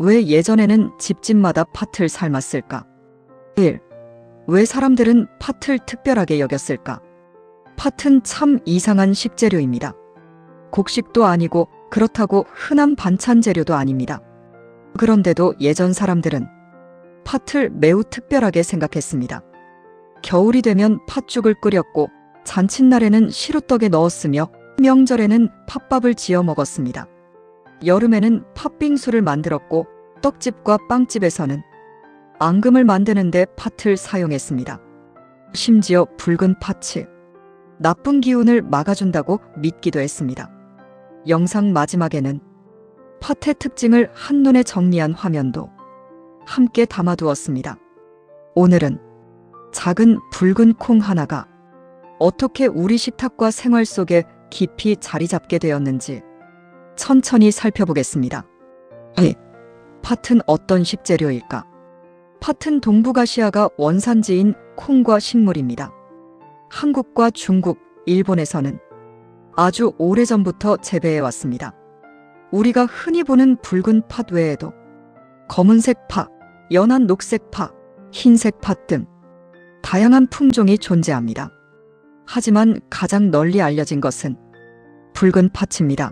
왜 예전에는 집집마다 팥을 삶았을까? 1. 왜 사람들은 팥을 특별하게 여겼을까? 팥은 참 이상한 식재료입니다. 곡식도 아니고 그렇다고 흔한 반찬 재료도 아닙니다. 그런데도 예전 사람들은 팥을 매우 특별하게 생각했습니다. 겨울이 되면 팥죽을 끓였고 잔칫날에는 시루떡에 넣었으며 명절에는 팥밥을 지어 먹었습니다. 여름에는 팥빙수를 만들었고 떡집과 빵집에서는 앙금을 만드는데 팥을 사용했습니다. 심지어 붉은 팥이 나쁜 기운을 막아준다고 믿기도 했습니다. 영상 마지막에는 팥의 특징을 한눈에 정리한 화면도 함께 담아두었습니다. 오늘은 작은 붉은 콩 하나가 어떻게 우리 식탁과 생활 속에 깊이 자리 잡게 되었는지 천천히 살펴보겠습니다. 팥은 어떤 식재료일까? 팥은 동북아시아가 원산지인 콩과 식물입니다. 한국과 중국, 일본에서는 아주 오래전부터 재배해 왔습니다. 우리가 흔히 보는 붉은 팥 외에도 검은색 팥, 연한 녹색 팥, 흰색 팥 등 다양한 품종이 존재합니다. 하지만 가장 널리 알려진 것은 붉은 팥입니다.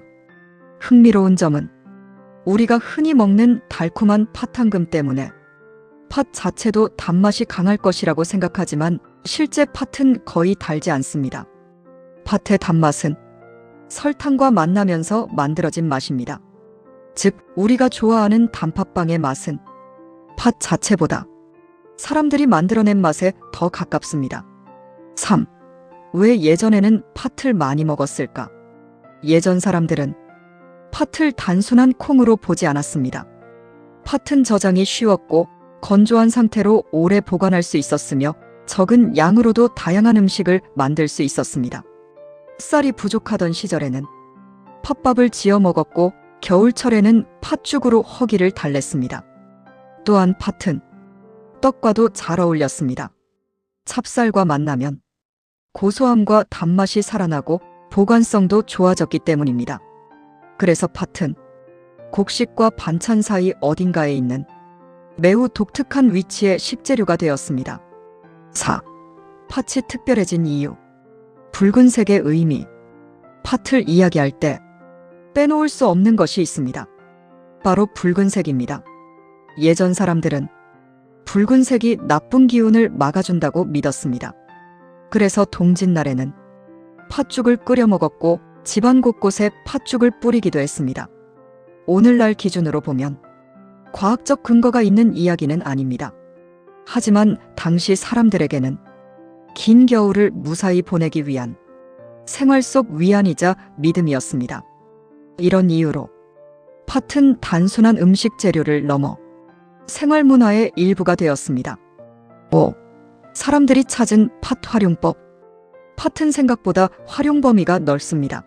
흥미로운 점은 우리가 흔히 먹는 달콤한 팥황금 때문에 팥 자체도 단맛이 강할 것이라고 생각하지만 실제 팥은 거의 달지 않습니다. 팥의 단맛은 설탕과 만나면서 만들어진 맛입니다. 즉, 우리가 좋아하는 단팥빵의 맛은 팥 자체보다 사람들이 만들어낸 맛에 더 가깝습니다. 3. 왜 예전에는 팥을 많이 먹었을까? 예전 사람들은 팥을 단순한 콩으로 보지 않았습니다. 팥은 저장이 쉬웠고 건조한 상태로 오래 보관할 수 있었으며 적은 양으로도 다양한 음식을 만들 수 있었습니다. 쌀이 부족하던 시절에는 팥밥을 지어 먹었고 겨울철에는 팥죽으로 허기를 달랬습니다. 또한 팥은 떡과도 잘 어울렸습니다. 찹쌀과 만나면 고소함과 단맛이 살아나고 보관성도 좋아졌기 때문입니다. 그래서 팥은 곡식과 반찬 사이 어딘가에 있는 매우 독특한 위치의 식재료가 되었습니다. 4. 팥이 특별해진 이유. 붉은색의 의미. 팥을 이야기할 때 빼놓을 수 없는 것이 있습니다. 바로 붉은색입니다. 예전 사람들은 붉은색이 나쁜 기운을 막아준다고 믿었습니다. 그래서 동짓날에는 팥죽을 끓여 먹었고 집안 곳곳에 팥죽을 뿌리기도 했습니다. 오늘날 기준으로 보면 과학적 근거가 있는 이야기는 아닙니다. 하지만 당시 사람들에게는 긴 겨울을 무사히 보내기 위한 생활 속 위안이자 믿음이었습니다. 이런 이유로 팥은 단순한 음식 재료를 넘어 생활 문화의 일부가 되었습니다. 5. 사람들이 찾은 팥 활용법. 팥은 생각보다 활용 범위가 넓습니다.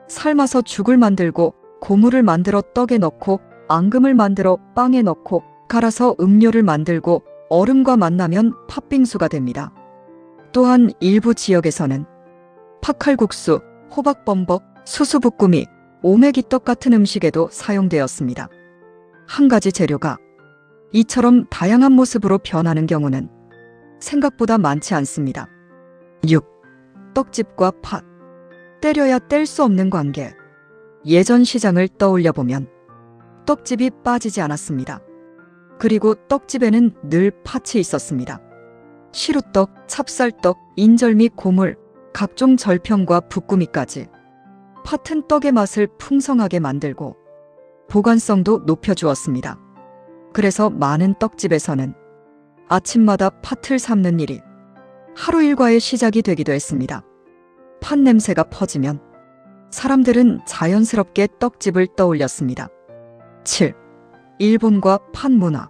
삶아서 죽을 만들고 고물을 만들어 떡에 넣고 앙금을 만들어 빵에 넣고 갈아서 음료를 만들고 얼음과 만나면 팥빙수가 됩니다. 또한 일부 지역에서는 팥칼국수, 호박범벅, 수수부꾸미, 오메기떡 같은 음식에도 사용되었습니다. 한 가지 재료가 이처럼 다양한 모습으로 변하는 경우는 생각보다 많지 않습니다. 6. 떡집과 팥. 때려야 뗄 수 없는 관계. 예전 시장을 떠올려보면 떡집이 빠지지 않았습니다. 그리고 떡집에는 늘 팥이 있었습니다. 시루떡, 찹쌀떡, 인절미, 고물, 각종 절편과 부꾸미까지 팥은 떡의 맛을 풍성하게 만들고 보관성도 높여주었습니다. 그래서 많은 떡집에서는 아침마다 팥을 삶는 일이 하루 일과의 시작이 되기도 했습니다. 팥 냄새가 퍼지면 사람들은 자연스럽게 떡집을 떠올렸습니다. 7. 일본과 팥 문화.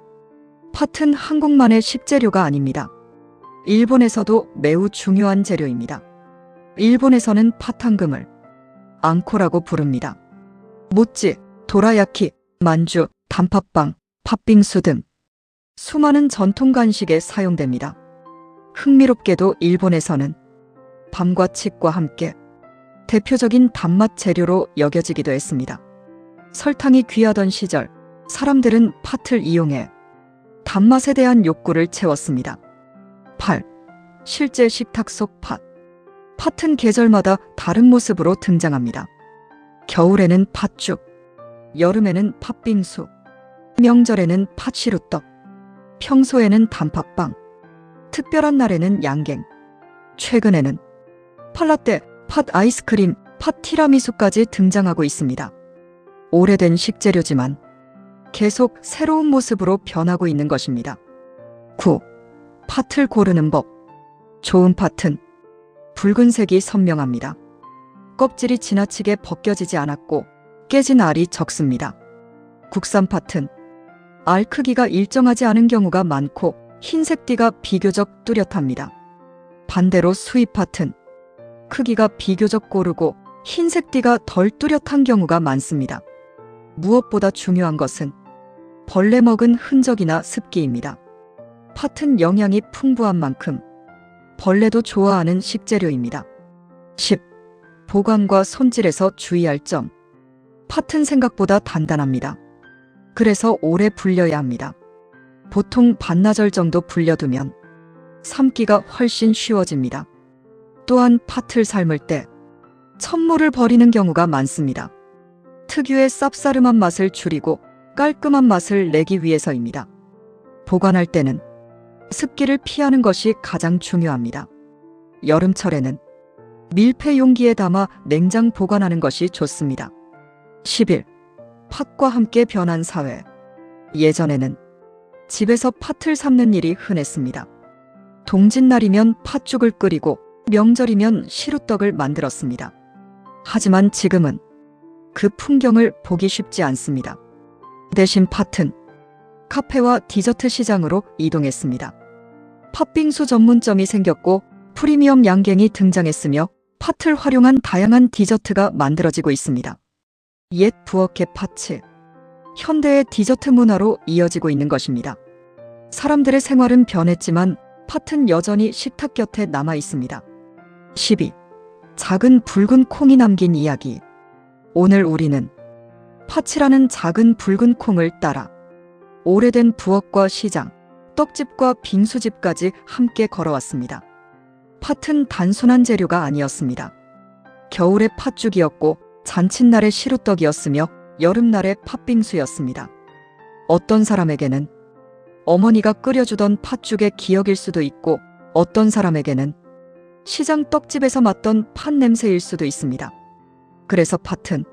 팥은 한국만의 식재료가 아닙니다. 일본에서도 매우 중요한 재료입니다. 일본에서는 팥황금을 앙코라고 부릅니다. 모찌, 도라야키, 만주, 단팥빵, 팥빙수 등 수많은 전통 간식에 사용됩니다. 흥미롭게도 일본에서는 밤과 칡과 함께 대표적인 단맛 재료로 여겨지기도 했습니다. 설탕이 귀하던 시절 사람들은 팥을 이용해 단맛에 대한 욕구를 채웠습니다. 8. 실제 식탁 속 팥. 팥은 계절마다 다른 모습으로 등장합니다. 겨울에는 팥죽, 여름에는 팥빙수, 명절에는 팥시루떡, 평소에는 단팥빵, 특별한 날에는 양갱, 최근에는 팥라떼, 팥 아이스크림, 팥 티라미수까지 등장하고 있습니다. 오래된 식재료지만 계속 새로운 모습으로 변하고 있는 것입니다. 9. 팥을 고르는 법. 좋은 팥은 붉은색이 선명합니다. 껍질이 지나치게 벗겨지지 않았고 깨진 알이 적습니다. 국산 팥은 알 크기가 일정하지 않은 경우가 많고 흰색 띠가 비교적 뚜렷합니다. 반대로 수입 팥은 크기가 비교적 고르고 흰색 띠가 덜 뚜렷한 경우가 많습니다. 무엇보다 중요한 것은 벌레 먹은 흔적이나 습기입니다. 팥은 영양이 풍부한 만큼 벌레도 좋아하는 식재료입니다. 10. 보관과 손질에서 주의할 점. 팥은 생각보다 단단합니다. 그래서 오래 불려야 합니다. 보통 반나절 정도 불려두면 삶기가 훨씬 쉬워집니다. 또한 팥을 삶을 때 첫물을 버리는 경우가 많습니다. 특유의 쌉싸름한 맛을 줄이고 깔끔한 맛을 내기 위해서입니다. 보관할 때는 습기를 피하는 것이 가장 중요합니다. 여름철에는 밀폐 용기에 담아 냉장 보관하는 것이 좋습니다. 11. 팥과 함께 변한 사회. 예전에는 집에서 팥을 삶는 일이 흔했습니다. 동짓날이면 팥죽을 끓이고 명절이면 시루떡을 만들었습니다. 하지만 지금은 그 풍경을 보기 쉽지 않습니다. 대신 팥은 카페와 디저트 시장으로 이동했습니다. 팥빙수 전문점이 생겼고 프리미엄 양갱이 등장했으며 팥을 활용한 다양한 디저트가 만들어지고 있습니다. 옛 부엌의 팥이 현대의 디저트 문화로 이어지고 있는 것입니다. 사람들의 생활은 변했지만 팥은 여전히 식탁 곁에 남아 있습니다. 12. 작은 붉은 콩이 남긴 이야기. 오늘 우리는 팥이라는 작은 붉은 콩을 따라 오래된 부엌과 시장, 떡집과 빙수집까지 함께 걸어왔습니다. 팥은 단순한 재료가 아니었습니다. 겨울의 팥죽이었고 잔칫날의 시루떡이었으며 여름날의 팥빙수였습니다. 어떤 사람에게는 어머니가 끓여주던 팥죽의 기억일 수도 있고 어떤 사람에게는 시장 떡집에서 맡던 팥 냄새일 수도 있습니다. 그래서 팥은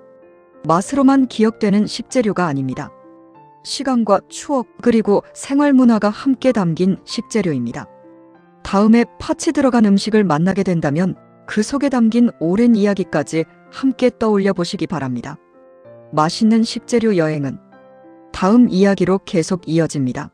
맛으로만 기억되는 식재료가 아닙니다. 시간과 추억 그리고 생활 문화가 함께 담긴 식재료입니다. 다음에 팥이 들어간 음식을 만나게 된다면 그 속에 담긴 오랜 이야기까지 함께 떠올려 보시기 바랍니다. 맛있는 식재료 여행은 다음 이야기로 계속 이어집니다.